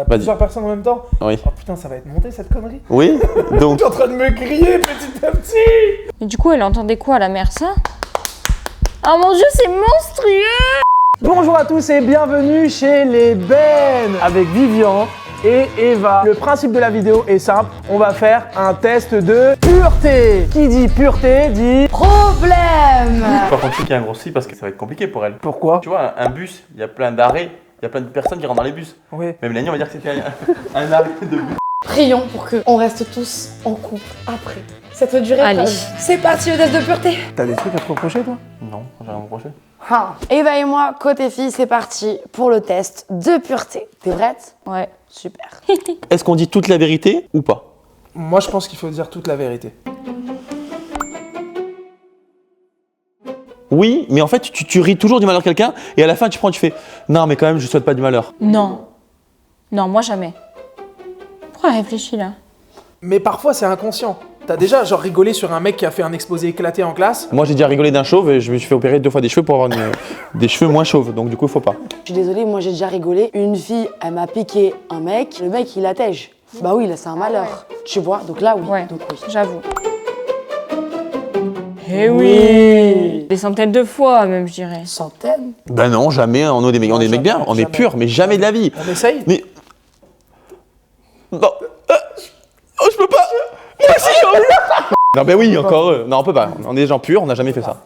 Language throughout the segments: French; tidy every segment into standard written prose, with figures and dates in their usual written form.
Plusieurs personnes en même temps. Oui. Oh putain, ça va être monté cette connerie. Oui, donc. T'es en train de me griller petit à petit. Mais du coup, elle entendait quoi, la mère, ça? Oh mon Dieu, c'est monstrueux! Bonjour à tous et bienvenue chez les Ben avec Vivian et Eva. Le principe de la vidéo est simple, on va faire un test de pureté. Qui dit pureté dit Problème. Par contre, qu'il y a un gros souci parce que ça va être compliqué pour elle. pourquoi. Tu vois, un bus, il y a plein d'arrêts, il y a plein de personnes qui rentrent dans les bus. Oui. Même Mélanie, on va dire que c'était un arrêt de bus. Prions pour qu'on reste tous en couple après cette durée. Allez. C'est parti le test de pureté. T'as des trucs à te reprocher toi? Non, j'ai rien reproché. Eva et moi, côté filles, c'est parti pour le test de pureté. T'es prête? Ouais. Super. Est-ce qu'on dit toute la vérité ou pas? Moi je pense qu'il faut dire toute la vérité. Oui, mais en fait, tu ris toujours du malheur de quelqu'un et à la fin, tu fais non, mais quand même, je souhaite pas du malheur. Non. Non, moi jamais. Pourquoi elle réfléchit là? Mais parfois c'est inconscient. T'as déjà genre rigolé sur un mec qui a fait un exposé éclaté en classe? Moi, j'ai déjà rigolé d'un chauve et je me suis fait opérer 2 fois des cheveux pour avoir des cheveux moins chauves, donc du coup, il faut pas. Je suis désolée, moi j'ai déjà rigolé. Une fille, elle m'a piqué un mec, le mec il attège. Bah oui, là c'est un malheur. Tu vois, donc là oui. Ouais, Donc oui. j'avoue. Eh oui! Des centaines de fois, même, je dirais. Centaines. Ben non, jamais, on est des mecs, on est des mecs bien, on est jamais. purs, mais jamais de la vie. On essaye? Mais. Non. Oh, je peux pas. Moi aussi, j'ai envie. Non, ben oui, encore eux. Non, on peut pas. On est des gens purs, on n'a jamais fait ça.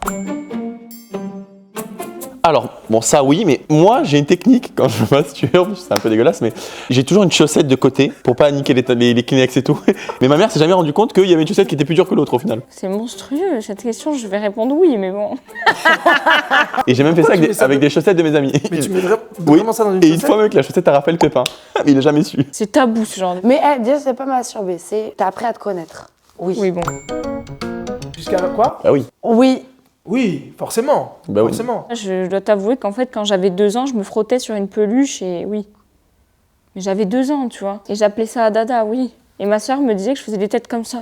Alors, bon, ça oui, mais moi, j'ai une technique quand je masturbe, c'est un peu dégueulasse, mais j'ai toujours une chaussette de côté pour pas niquer les Kleenex et tout. Mais ma mère s'est jamais rendu compte qu'il y avait une chaussette qui était plus dure que l'autre au final. C'est monstrueux, cette question, je vais répondre oui, mais bon. Et j'ai même fait ça tu avec, mets ça avec de- des chaussettes de mes amis. Mais tu mets Oui. vraiment ça dans une Et une chaussette? fois, mec, la chaussette a raflé le pépin. Mais il a jamais su. C'est tabou, ce genre de... Mais déjà c'est pas masturber, c'est t'as appris à te connaître. Oui. Oui, bon. Jusqu'à quoi? Ah oui. Oui. Oui, forcément. Bah oui. Forcément. Je dois t'avouer qu'en fait, quand j'avais 2 ans, je me frottais sur une peluche et oui. Mais j'avais 2 ans, tu vois. Et j'appelais ça dada, oui. Et ma soeur me disait que je faisais des têtes comme ça.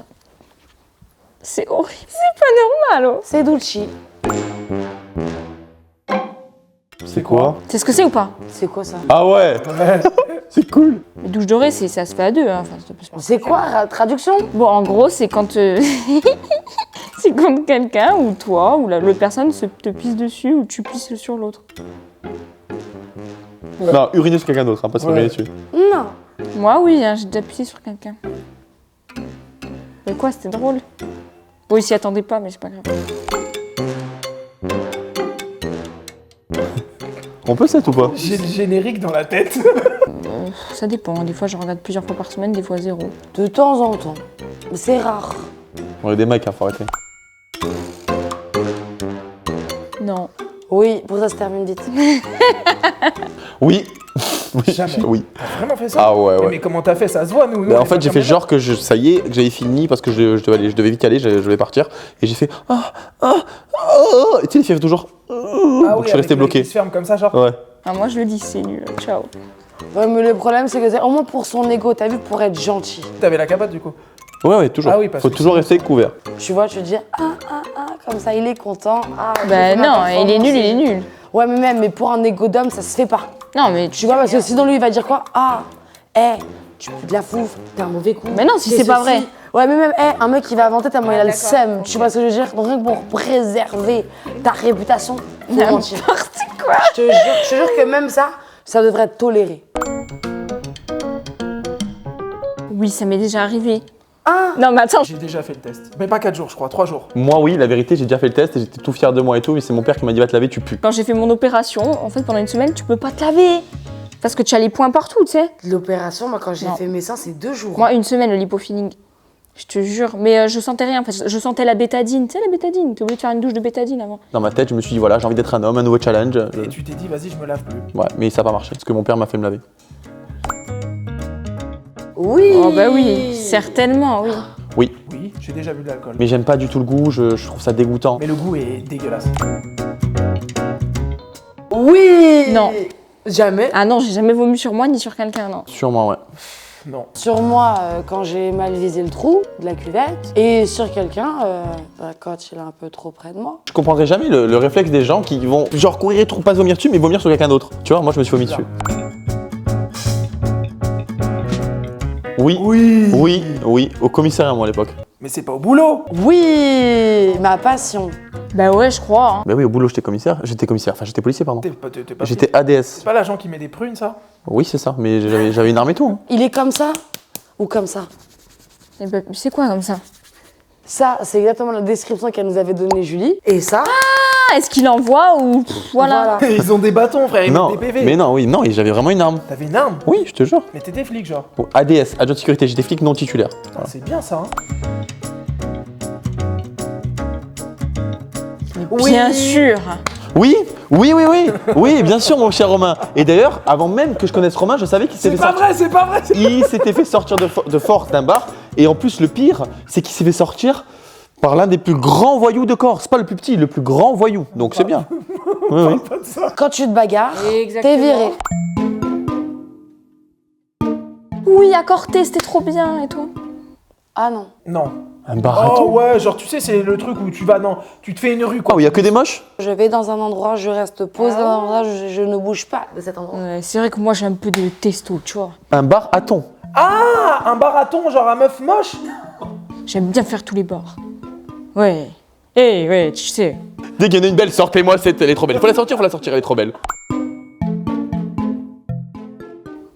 C'est horrible, c'est pas normal, oh. C'est Dulci. C'est quoi? C'est ce que c'est ou pas? C'est quoi ça? Ah ouais. C'est cool. Les douches dorées, ça se fait à 2, hein. Enfin, ça peut se faire. C'est quoi la traduction? Bon, en gros, c'est quand c'est quand quelqu'un ou toi ou l'autre personne te pisse dessus ou tu pisses sur l'autre. Non, uriner sur quelqu'un d'autre, hein, pas se Ouais. uriner dessus. Non. Moi, oui, hein, j'ai déjà pissé sur quelqu'un. Mais quoi, c'était drôle. Bon, il s'y attendait pas, mais c'est pas grave. On peut ça ou pas? J'ai le générique dans la tête. Ça dépend. Des fois, je regarde plusieurs fois par semaine, des fois 0. De temps en temps. Mais c'est rare. On est des mecs, hein, faut arrêter. Non. Oui, pour ça se termine vite. Oui. Oui. Jamais. Oui. T'as vraiment fait ça? Ah ouais, ouais. Mais comment t'as fait? Ça se voit, nous. Bah, en fait, j'ai fait genre que ça y est, que j'avais fini parce que je devais vite y aller, je devais partir. Et j'ai fait et tu sais, il fait toujours. Donc je suis resté bloqué. Qui se ferme comme ça, genre. Ouais. Ah, moi, je le dis, c'est nul. Ciao. Ouais, mais le problème, c'est que c'est au moins pour son ego, t'as vu, pour être gentil. T'avais la capote, du coup. Ouais, toujours. Ah oui, parce Faut que toujours sinon- rester couvert. Tu vois, tu te dis comme ça, il est content. Ah, j'ai Bah fait ma non, il est performance. nul, il est nul. Ouais, mais même, mais pour un ego d'homme, ça se fait pas. Non, mais Tu vois, parce que sinon, lui, il va dire quoi? Tu pues de la fouf, t'es un mauvais coup. Mais non, si t'es c'est pas ceci. vrai. Ouais, mais même, un mec qui va inventer tellement il a le seum. Tu vois ce que je veux dire? Donc, rien que pour préserver ta réputation, faut mentir. N'importe quoi. Je te jure que même ça devrait être toléré. Oui, ça m'est déjà arrivé. Ah! Non, mais attends. J'ai déjà fait le test. Mais pas 4 jours, je crois, 3 jours. Moi, oui, la vérité, j'ai déjà fait le test et j'étais tout fier de moi et tout. Mais c'est mon père qui m'a dit va te laver, tu pues. Quand j'ai fait mon opération, en fait, pendant une semaine, tu peux pas te laver. Parce que tu as les points partout, tu sais. L'opération, moi, quand j'ai Non. fait mes seins, c'est 2 jours. Moi, une semaine, le lipofilling. Je te jure. Mais je sentais rien. En fait, je sentais la bétadine. Tu sais, la bétadine. T'es obligé de faire une douche de bétadine avant. Dans ma tête, je me suis dit voilà, j'ai envie d'être un homme, un nouveau challenge. Et tu t'es dit, vas-y, je me lave plus. Ouais, mais ça n'a pas marché parce que mon père m'a fait me laver. Oui! Oh, bah oui. Certainement, oui. Oui, Oui, j'ai déjà bu de l'alcool. mais j'aime pas du tout le goût, je trouve ça dégoûtant. Mais le goût est dégueulasse. Oui! Non. Jamais. Ah non, j'ai jamais vomi sur moi ni sur quelqu'un, non. Sûrement, ouais. Non. Sur moi, quand j'ai mal visé le trou de la cuvette. Et sur quelqu'un, quand il est un peu trop près de moi. Je comprendrai jamais le réflexe des gens qui vont genre courir et pas se vomir dessus, mais vomir sur quelqu'un d'autre. Tu vois, moi je me suis vomi dessus. Oui. Oui. Oui, oui, au commissariat moi à l'époque. Mais c'est pas au boulot. Oui, ma passion. Bah ouais, je crois. Hein. Bah oui, au boulot j'étais commissaire, enfin j'étais policier pardon. T'es pas J'étais flic. ADS. C'est pas l'agent qui met des prunes, ça? Oui c'est ça, mais j'avais une arme et tout. Hein. Il est comme ça ou comme ça? Eh ben, c'est quoi comme ça? Ça, c'est exactement la description qu'elle nous avait donnée Julie. Et ça, Ah, est-ce qu'il envoie ou pff, voilà. Ils ont des bâtons, frère, ils Non, mettent des PV. mais non, oui, non, j'avais vraiment une arme. T'avais une arme? Oui, je te jure. Mais t'étais flic, genre. Bon, ADS, adjoint de sécurité, j'étais flic non titulaire. Voilà. C'est bien ça, hein. Bien sûr. Oui, oui, bien sûr mon cher Romain. Et d'ailleurs, avant même que je connaisse Romain, je savais qu'il s'était C'est fait pas sortir. vrai, c'est pas vrai. Il s'était fait sortir de force d'un bar. Et en plus, le pire, c'est qu'il s'est fait sortir par l'un des plus grands voyous de Corse. Pas le plus petit, le plus grand voyou. Donc c'est bien. Oui, oui. Pas de ça. quand tu te bagarres, Exactement. t'es viré. Oui, à Corté, c'était trop bien et tout. Ah non. Non. Un bar à Oh tout. ouais, genre tu sais, c'est le truc où tu vas dans. Tu te fais une rue, Oh, quoi. il y a que des moches? Je vais dans un endroit, je reste posé dans un endroit, je ne bouge pas de cet endroit. Ouais, c'est vrai que moi j'ai un peu de testo, tu vois. Un bar à thon. Ah, un barathon, genre à meuf moche. J'aime bien faire tous les bords. Ouais. Eh, ouais, tu sais. Dès qu'il y en a une belle, sortez-moi, elle est trop belle. Faut la sortir, elle est trop belle.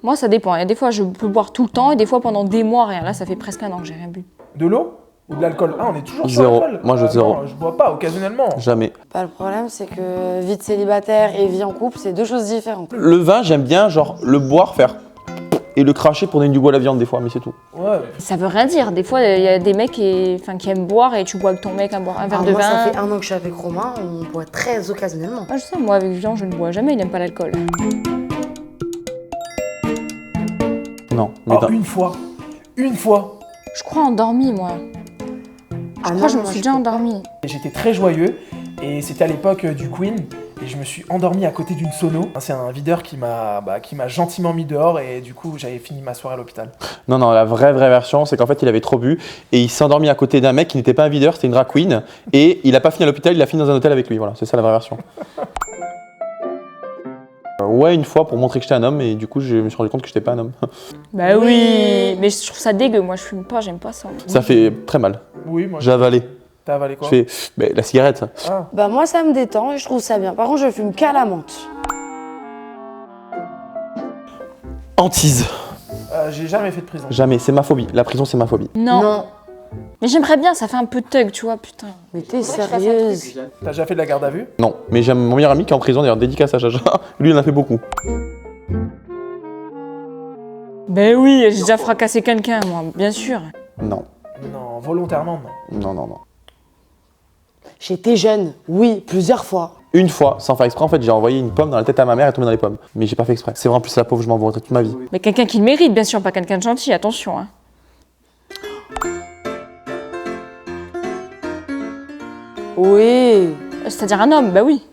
Moi, ça dépend. Il y a des fois, je peux boire tout le temps et des fois pendant des mois, rien. Là, ça fait presque un an que j'ai rien bu. De l'eau ou de l'alcool? Ah, on est toujours sur Zéro. l'alcool. Moi, je zéro. Non, je bois pas, occasionnellement. Jamais. Bah, le problème, c'est que vie de célibataire et vie en couple, c'est deux choses différentes. Le vin, j'aime bien, genre, le boire, faire et le cracher pour donner du goût à la viande des fois, mais c'est tout. Ouais. Ça veut rien dire. Des fois, il y a des mecs qui aiment boire et tu bois avec ton mec un verre Alors de moi, vin. ça fait un an que je suis avec Romain, on boit très occasionnellement. Ah, je sais, moi, avec Vivian, je ne bois jamais. Il n'aime pas l'alcool. Non. Mais Oh, dans- une fois. Une fois. Je crois endormi, moi. Ah Je crois que je me moi, suis déjà peux pas. endormie. J'étais très joyeux et c'était à l'époque du Queen et je me suis endormi à côté d'une sono. C'est un videur qui m'a gentiment mis dehors et du coup j'avais fini ma soirée à l'hôpital. Non, non, la vraie version, c'est qu'en fait, il avait trop bu et il s'est endormi à côté d'un mec qui n'était pas un videur, c'était une drag queen. Et il a pas fini à l'hôpital, il a fini dans un hôtel avec lui. Voilà, c'est ça la vraie version. Ouais, une fois pour montrer que j'étais un homme et du coup, je me suis rendu compte que j'étais pas un homme. Bah oui. Mais je trouve ça dégueu. Moi, je fume pas, j'aime pas ça. Ça fait très mal. Oui, moi J'ai avalé. t'as avalé quoi? Je fais mais la cigarette, ça. Ah. Bah moi, ça me détend et je trouve ça bien. Par contre, je fume qu'à la menthe. Hantise. J'ai jamais fait de prison. Jamais, c'est ma phobie. La prison, c'est ma phobie. Non. Mais j'aimerais bien, ça fait un peu thug, tu vois, putain. Mais t'es sérieuse? T'as déjà fait de la garde à vue? Non, mais j'aime mon meilleur ami qui est en prison, d'ailleurs, dédicace à Jaja. Lui, il en a fait beaucoup. Ben oui, j'ai déjà fracassé quelqu'un, moi, bien sûr. Non, Non, volontairement non. non, non, non. J'étais jeune, oui, plusieurs fois. Une fois, sans faire exprès, en fait, j'ai envoyé une pomme dans la tête à ma mère et elle est tombée dans les pommes. Mais j'ai pas fait exprès. C'est vrai, en plus, la pauvre, je m'en voudrais toute ma vie. Mais quelqu'un qui le mérite, bien sûr, pas quelqu'un de gentil, attention. Hein. Oui. C'est-à-dire un homme, bah oui.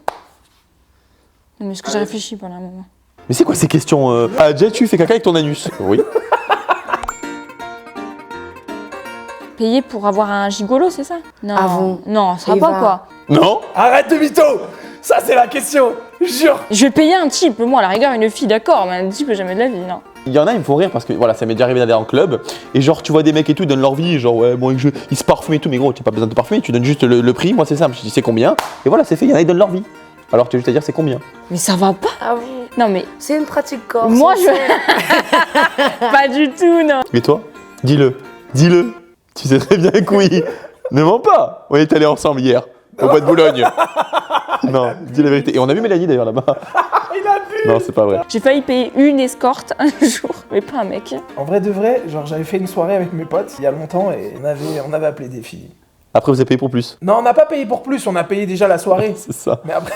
Non, mais est-ce que j'ai réfléchi pendant un moment? Mais c'est quoi ces questions Ah, déjà, tu fais caca avec ton anus? Oui. Payer pour avoir un gigolo, c'est ça? Non. Avant. Non, ça va Eva. pas, quoi. Non? Arrête de mytho! Ça c'est la question! Jure! Je vais payer un type, moi, à la rigueur, une fille, d'accord, mais un type, jamais de la vie, non. Il y en a, ils me font rire parce que voilà, ça m'est déjà arrivé d'aller en club et genre, tu vois des mecs et tout, ils donnent leur vie, genre, ouais, moi, ils se parfument et tout, mais gros, tu n'as pas besoin de te parfumer, tu donnes juste le prix, moi, c'est simple, je dis c'est combien, et voilà, c'est fait, il y en a, ils donnent leur vie. Alors, tu as juste à dire c'est combien. Mais ça va pas. Ah oui. Non, mais C'est une pratique corps. moi, je. Pas du tout, non. Et toi? Dis-le. Dis-le. Tu sais très bien que oui. Ne mens pas. On est allés ensemble hier, au bois de Boulogne. Non, dis la vérité. Et on a vu Mélanie d'ailleurs là-bas. Il a bu! Non, c'est pas vrai. J'ai failli payer une escorte un jour, mais pas un mec. En vrai de vrai, genre j'avais fait une soirée avec mes potes il y a longtemps et on avait appelé des filles. Après, vous avez payé pour plus. Non, on n'a pas payé pour plus, on a payé déjà la soirée. C'est ça. Mais après,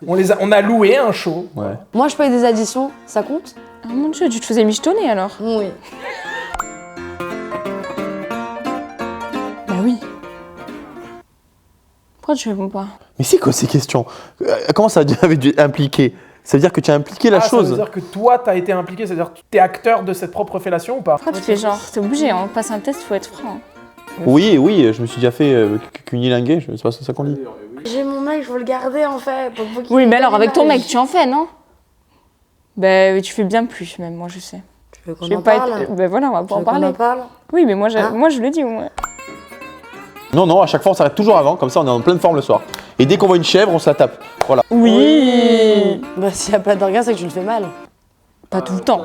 on a loué un show. Ouais. Moi, je paye des additions, ça compte? Oh mon dieu, tu te faisais michetonner alors? Oui. Bah oui. Pourquoi tu réponds pas? Mais c'est quoi ces questions? Comment ça avait dû impliquer? Ça veut dire que tu as impliqué la Ça chose. veut dire que toi t'as été impliqué, c'est-à-dire que t'es acteur de cette propre fellation ou pas? Pourquoi tu fais genre? C'est obligé, on passe un test, faut être franc. Oui, oui, je me suis déjà fait cunilinguer, c'est pas ça qu'on dit. J'ai mon mec, je veux le garder en fait. Oui, mais alors avec ton mec, tu en fais, non? Bah tu fais bien plus même, moi je sais. Tu veux qu'on Je vais en pas parle être. Ben voilà, on va Tu pas veux en qu'on parler. en parle Oui, mais moi, Hein moi je le dis au moins. Non, non, à chaque fois on s'arrête toujours avant, comme ça on est en pleine forme le soir. Et dès qu'on voit une chèvre, on se la tape. Voilà. Oui. Bah s'il n'y a pas d'orgasme, c'est que tu le fais mal. Pas tout le temps.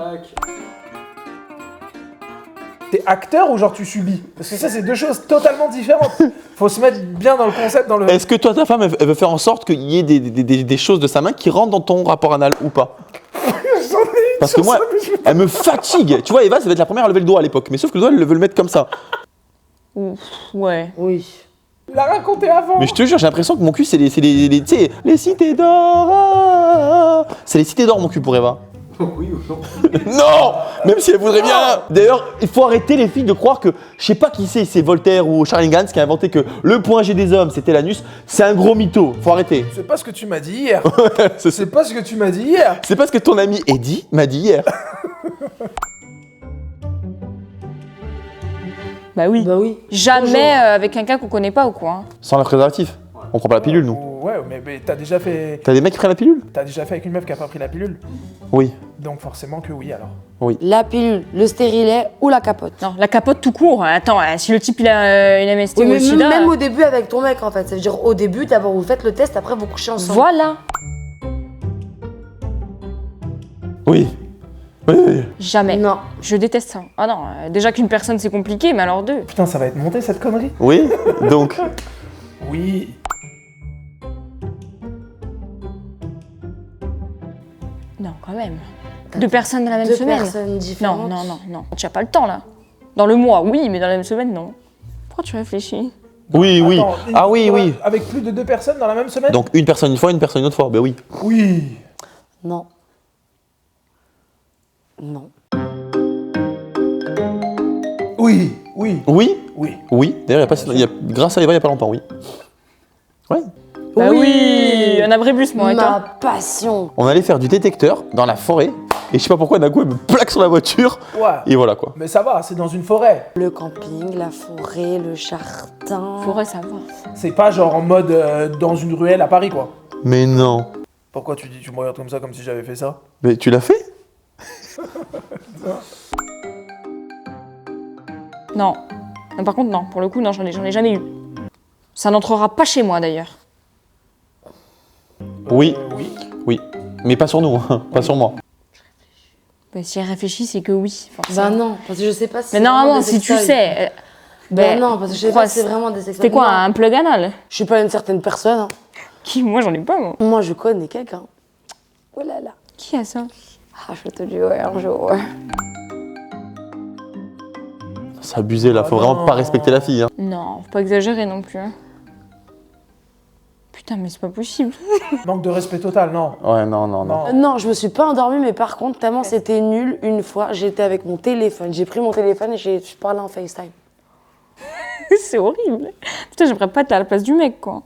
T'es acteur ou genre tu subis? Parce que ça, c'est deux choses totalement différentes. Faut se mettre bien dans le concept, dans le. Est-ce que toi, ta femme, elle veut faire en sorte qu'il y ait des choses de sa main qui rentrent dans ton rapport anal ou pas? Parce que moi, elle me fatigue. Tu vois, Eva, ça va être la première à lever le doigt à l'époque. Mais sauf que le doigt, elle veut le mettre comme ça. Ouf, ouais. Oui. La raconter avant. Mais je te jure, j'ai l'impression que mon cul, c'est tu sais, les cités d'or. C'est les cités d'or, mon cul, pour Eva. Oui ou non? Non! Même si elle voudrait bien. D'ailleurs, il faut arrêter les filles de croire que, je sais pas qui c'est Voltaire ou Charles Gans qui a inventé que le point G des hommes, c'était l'anus. C'est un gros mytho. Faut arrêter. C'est pas ce que tu m'as dit hier. C'est C'est pas ce que tu m'as dit hier. parce que ton ami Eddie m'a dit hier. Bah oui. Bah oui. Jamais avec quelqu'un qu'on connaît pas ou quoi. Hein. Sans le préservatif. On prend pas la pilule, nous. Ouais, mais t'as déjà fait. T'as des mecs qui prennent la pilule? T'as déjà fait avec une meuf qui a pas pris la pilule. Oui. Donc forcément que oui alors. La pilule, le stérilet ou la capote. Non, la capote tout court. Attends, si le type il a une MST Oui, ou mais le sida. même au début avec ton mec en fait. Ça veut dire au début, d'abord vous faites le test, après vous couchez ensemble. Voilà. Oui. Oui, oui. Jamais. Non. Je déteste ça. Ah non, déjà qu'une personne c'est compliqué, mais alors deux. Putain, ça va être monté cette connerie. Oui. Donc. Oui. Non, quand même. Deux personnes dans la même Deux semaine. personnes Non, différentes. non, non, non. Tu as pas le temps là. Dans le mois, oui, mais dans la même semaine, non. Pourquoi tu réfléchis? Oui, oui. Attends, Ah oui, oui. Avec plus de deux personnes dans la même semaine. Donc une personne une fois, une personne une autre fois. Ben oui. Oui. Non. Non. Oui. Oui. Oui. Oui. Oui. D'ailleurs, grâce à Eva, il y a pas longtemps, oui. Ouais. Bah oui, un abribus, moi, et Ma toi? passion. On allait faire du détecteur dans la forêt. Et je sais pas pourquoi, d'un coup, elle me plaque sur la voiture. Ouais. Et voilà quoi. Mais ça va, c'est dans une forêt. Le camping, la forêt, le jardin. Forêt, ça va. C'est pas genre en mode dans une ruelle à Paris quoi. Mais non. Pourquoi tu me regardes comme ça, comme si j'avais fait ça? Mais tu l'as fait? Non. Non, par contre, non. Pour le coup, non, j'en ai jamais eu. Ça n'entrera pas chez moi, d'ailleurs. Oui. Oui. Oui. Mais pas sur nous, hein. Pas sur moi. Bah, si elle réfléchit, c'est que oui, forcément. Bah non, parce que je sais pas si Mais c'est normalement, vraiment des si tu sextoys. sais... Ben non, parce que je sais quoi, pas si c'est vraiment des sextoys. C'était quoi, Non. un plug anal? Je suis pas une certaine personne. Hein. Qui? Moi, j'en ai pas, moi. Moi, je connais quelqu'un. Oh là là. Qui a ça? Ah, je te dis ouais, un jour. Ouais. C'est abusé là, faut Oh vraiment non. pas respecter la fille. Hein. Non, faut pas exagérer non plus. Hein. Putain, mais c'est pas possible. Manque de respect total, non. Ouais, non, non, non. Non. Non, je me suis pas endormie, mais par contre, tellement c'était nul, une fois, j'étais avec mon téléphone. J'ai pris mon téléphone et j'ai parlé en FaceTime. C'est horrible. Putain, j'aimerais pas être à la place du mec, quoi.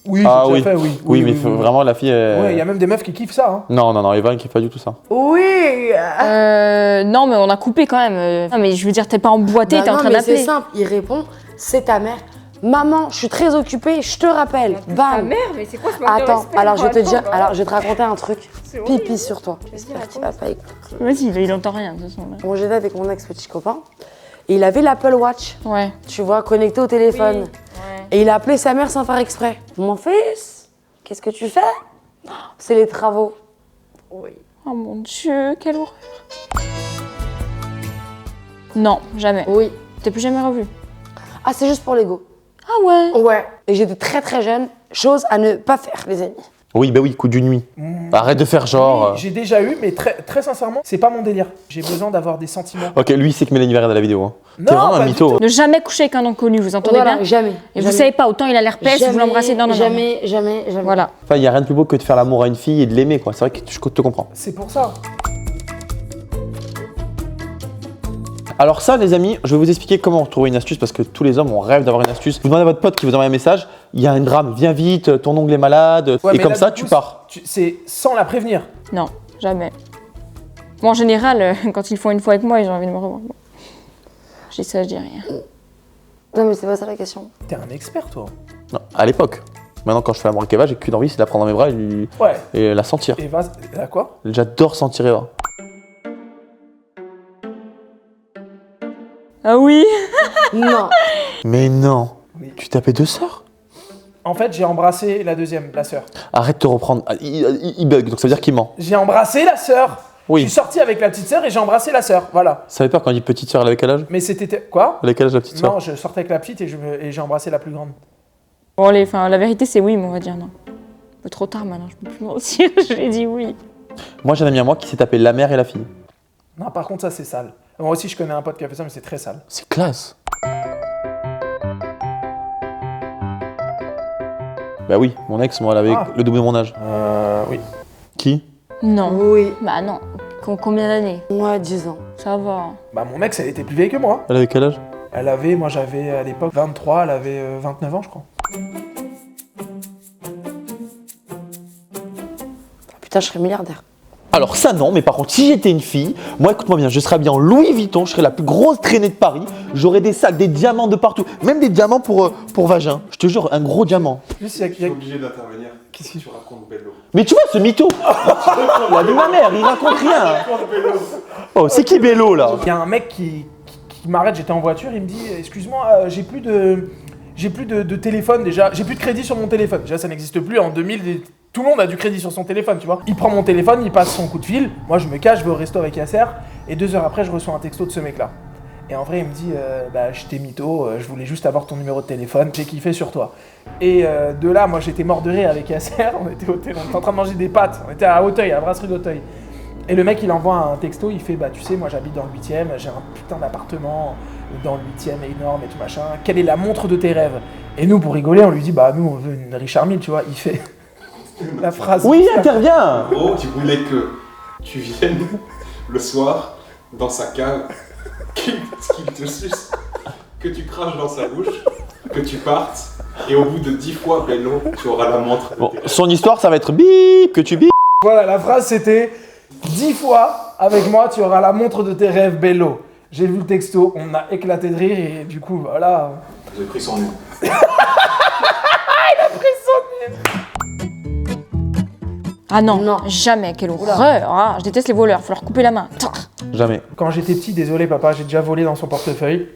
Oui, Ah j'ai oui. déjà fait, oui. Oui, mais faut vraiment la fille. Ouais, il y a même des meufs qui kiffent ça. Hein. Non, non, non, Eva, elle kiffe pas du tout ça. Oui. Non, mais on a coupé quand même. Non, mais je veux dire, t'es pas emboîté, Bah t'es en non, train mais c'est d'appeler. simple. Il répond, c'est ta mère. Maman, je suis très occupée, je te rappelle. Bam. mais c'est quoi ce Attends, alors je vais te dire, alors je vais te raconter un truc. Pipi sur toi. J'espère qu'il va pas écouter. Vas-y, là, il entend rien, de toute façon. Là. Bon, j'étais avec mon ex-petit copain. Et il avait l'Apple Watch, Ouais. tu vois, connecté au téléphone. Et il a appelé sa mère sans faire exprès. Mon fils, qu'est-ce que tu fais? C'est les travaux. Oui. Oh mon Dieu, quelle horreur. Non, jamais. Oui. T'es plus jamais revu. Ah, c'est juste pour l'ego. Ah ouais. Ouais. Et j'étais très très jeune. Chose à ne pas faire, les amis. Oui, bah oui, coup d'une nuit. Arrête de faire genre. Oui, j'ai déjà eu, mais très sincèrement, c'est pas mon délire. J'ai besoin d'avoir des sentiments. Ok, lui, il sait que Mélanie va regarder la vidéo. Hein. T'es Non, vraiment un pas du mytho. tout. hein. Ne jamais coucher avec un inconnu, vous entendez Voilà, bien? jamais. Et jamais. vous savez pas, autant il a l'herpès, vous l'embrassez dans le Jamais, jamais, jamais. Voilà. Enfin, il y a rien de plus beau que de faire l'amour à une fille et de l'aimer, quoi. C'est vrai que je te comprends. C'est pour ça. Alors ça, les amis, je vais vous expliquer comment trouver une astuce parce que tous les hommes, on rêve d'avoir une astuce. Vous demandez à votre pote qui vous envoie un message, il y a un drame, viens vite, ton ongle est malade, Ouais, et mais comme là, ça, du tu coup, pars. C'est sans la prévenir. Non, jamais. Moi, en général, quand ils font une fois avec moi, ils ont envie de me revoir. Bon. Je dis ça, je dis rien. Non, mais c'est pas ça la question. T'es un expert, toi. Non, à l'époque. Maintenant, quand je fais l'amour avec Eva, j'ai qu'une envie, c'est de la prendre dans mes bras Ouais. et la sentir. Eva, elle a quoi? J'adore sentir Eva. Ah oui. Non. Mais non. Oui. Tu tapais 2 sœurs? En fait, j'ai embrassé la deuxième, la sœur. Arrête de te reprendre. Ah, il bug, donc ça veut dire qu'il ment. J'ai embrassé la sœur. Oui. Je suis sorti avec la petite sœur et j'ai embrassé la sœur. Voilà. Ça fait peur quand on dit petite sœur, elle avait quel âge? Mais c'était quoi? Elle avait quel âge la petite sœur? Non, je sortais avec la petite et j'ai embrassé la plus grande. Bon, la vérité, c'est oui, mais on va dire non. Un peu trop tard maintenant, je peux plus mentir. Je lui ai dit oui. Moi, j'ai un ami à moi qui s'est tapé la mère et la fille. Non, par contre, ça, c'est sale. Moi aussi, je connais un pote qui a fait ça, mais c'est très sale. C'est classe. Bah oui, mon ex, moi, elle avait le double de mon âge. Oui. Qui? Non. Oui. Bah non. Combien d'années? Moi, 10 ans. Ça va. Bah, mon ex, elle était plus vieille que moi. Elle avait quel âge? Elle avait, moi, j'avais à l'époque 23, elle avait 29 ans, je crois. Putain, je serais milliardaire. Alors ça non, mais par contre si j'étais une fille, moi écoute-moi bien, je serais habillée en Louis Vuitton, je serais la plus grosse traînée de Paris, j'aurais des sacs, des diamants de partout, même des diamants pour vagin, je te jure, un gros diamant. Juste, Je suis obligé d'intervenir. Qu'est-ce que tu racontes, Bello? Mais tu vois ce mytho, il a vu ma mère, il raconte rien. Oh c'est qui Bello là? il y a un mec qui m'arrête, j'étais en voiture, il me dit excuse-moi, j'ai plus de téléphone déjà, j'ai plus de crédit sur mon téléphone. Déjà ça n'existe plus, en 2000, tout le monde a du crédit sur son téléphone, tu vois. Il prend mon téléphone, il passe son coup de fil, moi je me cache, je vais au resto avec Yasser, et 2 heures après je reçois un texto de ce mec là. Et en vrai il me dit bah je t'ai mytho, je voulais juste avoir ton numéro de téléphone, j'ai kiffé sur toi. Et de là moi j'étais mort de rire avec Yasser, on était en train de manger des pâtes, on était à Auteuil, à la brasserie d'Auteuil. Et le mec il envoie un texto, il fait bah tu sais moi j'habite dans le 8ème, j'ai un putain d'appartement dans le 8ème énorme et tout machin, quelle est la montre de tes rêves? Et nous pour rigoler on lui dit bah nous on veut une Richard Mille, tu vois, il fait la phrase. Oui, interviens. En gros, tu voulais que tu viennes le soir dans sa cave, qu'il te suce, que tu craches dans sa bouche, que tu partes, et au bout de 10 fois, Bello, tu auras la montre. Bon, son histoire ça va être bip, que tu bip. Voilà, la phrase c'était 10 fois avec moi tu auras la montre de tes rêves Bello. J'ai vu le texto, on a éclaté de rire et du coup voilà. J'ai pris son nom. Ah non, Non. jamais, quelle horreur. Ah, je déteste les voleurs, faut leur couper la main. Jamais. Quand j'étais petit, désolé papa, j'ai déjà volé dans son portefeuille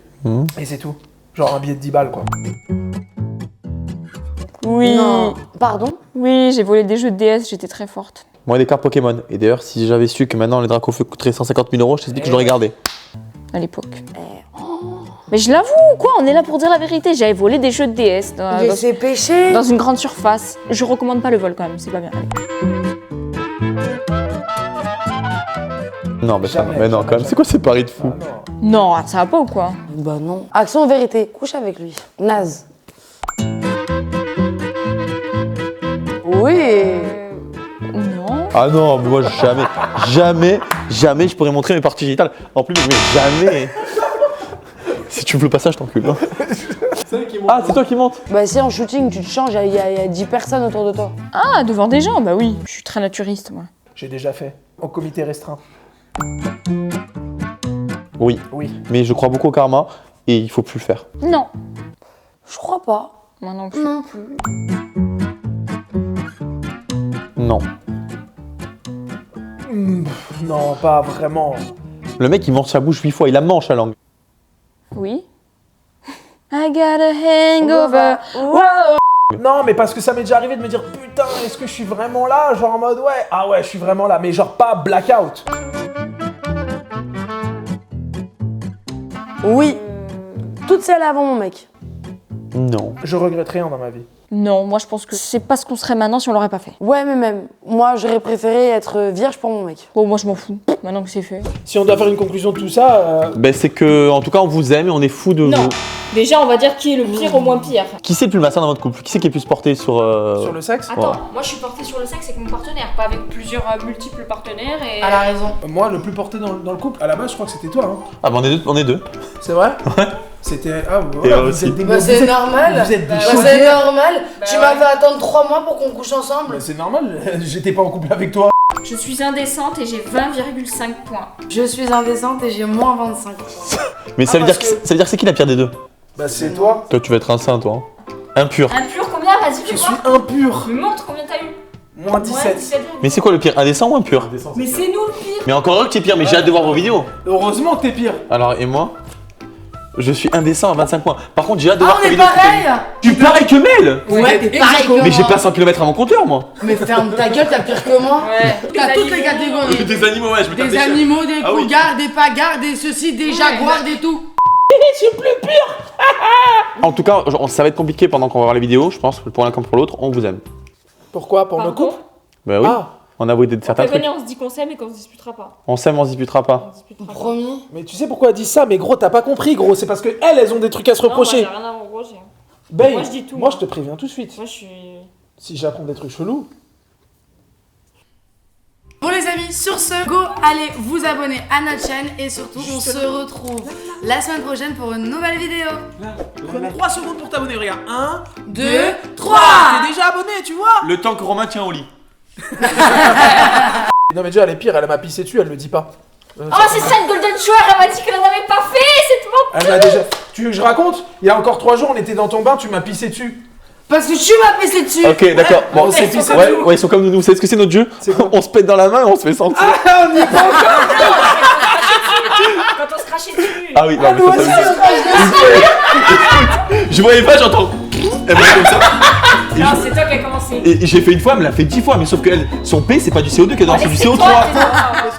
et c'est tout. Genre un billet de 10 balles quoi. Oui. Non. Pardon? Oui, j'ai volé des jeux de DS, j'étais très forte. Moi des cartes Pokémon. Et d'ailleurs si j'avais su que maintenant les Dracofeu coûteraient 150 000 €, je t'explique que je l'aurais gardé. À l'époque. Mais je l'avoue, quoi, on est là pour dire la vérité. J'avais volé des jeux de DS Laissez pécher. dans une grande surface. Je recommande pas le vol quand même, c'est pas bien. Allez. Non mais, Jamais, mais non jamais, quand même, c'est quoi ces paris de Ah, fou? non. Non, ça va pas ou quoi? Bah non. Action ou vérité? Couche avec lui. Naze. Oui. Non. Ah non, mais moi jamais je pourrais montrer mes parties génitales. En plus, mais jamais. Si tu me le passage, je t'encule. Hein. Ah, c'est toi qui montes? Bah si en shooting tu te changes, il y a 10 personnes autour de toi. Ah, devant des gens, bah oui. Je suis très naturiste, moi. J'ai déjà fait. Au comité restreint. Oui, Oui. mais je crois beaucoup au karma et il faut plus le faire. Non. Je crois pas. Moi non plus. Non. Non. Non, pas vraiment. Le mec, il mange sa bouche 8 fois, il la mange sa langue. Oui. I got a hangover. Non, mais parce que ça m'est déjà arrivé de me dire putain, est-ce que je suis vraiment là? Genre en mode ouais, ah ouais, je suis vraiment là, mais genre pas blackout. Oui. Toute seule avant mon mec. Non. Je regrette rien dans ma vie. Non, moi je pense que c'est pas ce qu'on serait maintenant si on l'aurait pas fait. Ouais, mais même. Moi, j'aurais préféré être vierge pour mon mec. Bon, moi je m'en fous. Maintenant que c'est fait. Si on doit faire une conclusion de tout ça, Ben c'est que, en tout cas, on vous aime et on est fou de vous. Déjà, on va dire qui est le pire au moins pire. Qui c'est le plus malsain dans votre couple? Qui c'est qui est plus porté sur... sur le sexe, Attends, moi je suis portée sur le sexe avec mon partenaire, pas avec plusieurs multiples partenaires et. Elle a raison. moi le plus porté dans le couple, à la base je crois que c'était toi. Hein. Ah ben on est deux. C'est vrai? Ouais. C'était. Ah voilà, vous aussi. êtes des Bah, vous c'est êtes- normal. Vous êtes des Bah, chaudières. c'est normal. Tu ouais. m'as fait attendre 3 mois pour qu'on couche ensemble. Mais c'est normal, j'étais pas en couple avec toi. Je suis indécente et j'ai 20,5 points. Je suis indécente et j'ai moins 25. Mais ça veut dire parce que c'est qui la pire des deux? Bah c'est toi. Toi, tu vas être un saint, toi. Hein. Impur. Impur combien? vas-y, Je fais suis voir. impur. Me montre combien t'as eu. Moins 17. 17. Mais c'est quoi le pire, indécent ou impur? Mais c'est nous le pire. Mais encore heureux que t'es pire, mais j'ai hâte de voir vos vidéos. Heureusement que t'es pire. Alors, et moi? Je suis indécent à 25 points. Par contre, j'ai hâte de Ah, voir on ta est vidéo. pareil. Tu es pareil que Mel. Ouais, t'es pareil que moi. Mais j'ai pas 100 km à mon compteur, moi. Mais ferme ta gueule, t'as pire que moi. Ouais. T'as toutes les catégories. Des animaux, ouais, je me tape Des chiens. animaux, des Ah oui. cougars, des pagares, des ceci, des jaguars, des tout. En tout cas, ça va être compliqué pendant qu'on va voir les vidéos, je pense, pour l'un comme pour l'autre, on vous aime. Pourquoi? Pour le Pardon. couple? Bah oui, Ah. on a avoué certains Fais trucs. venir, on se dit qu'on s'aime et qu'on se disputera pas. On s'aime, on se disputera pas. On se disputera pas. Promis. Mais tu sais pourquoi elle dit ça? Mais gros, t'as pas compris, gros. C'est parce que elles ont des trucs à se Non, moi, reprocher. j'ai rien à me reprocher. Babe, moi, je dis tout, moi moi. je te préviens tout de suite. Moi, je suis. Si j'apprends des trucs chelous. Bon les amis, sur ce, go, allez vous abonner à notre chaîne et surtout on se retrouve la semaine prochaine pour une nouvelle vidéo. Prends 3 secondes pour t'abonner, regarde. 1, 2, 3. T'es déjà abonné, tu vois? Le temps que Romain tient au lit. Non mais déjà elle est pire, elle m'a pissé dessus, elle le dit pas. Oh, c'est ça le Golden Shower. Elle m'a dit qu'elle en avait pas fait. C'est tout. Elle m'a déjà. Tu veux que je raconte? Il y a encore 3 jours, on était dans ton bain, tu m'as pissé dessus. Parce que tu m'as pissé dessus. Ok, d'accord. Bon, Bon, c'est pissé ouais, dessus. ouais, ils sont comme nous. Vous savez ce que c'est notre jeu? On se pète dans la main et on se fait sentir. Ah, on y pense. Quand on se crachait dessus. Ah oui, non, mais Moi ça, aussi, ça, je crache. je voyais pas, j'entends. Elle m'a fait comme ça. Non, c'est toi qui as commencé. Et j'ai fait une fois, elle me l'a fait 10 fois, mais sauf que elle, son P, c'est pas du CO2 qu'elle est dans, c'est du Toi, CO3. t'es dans-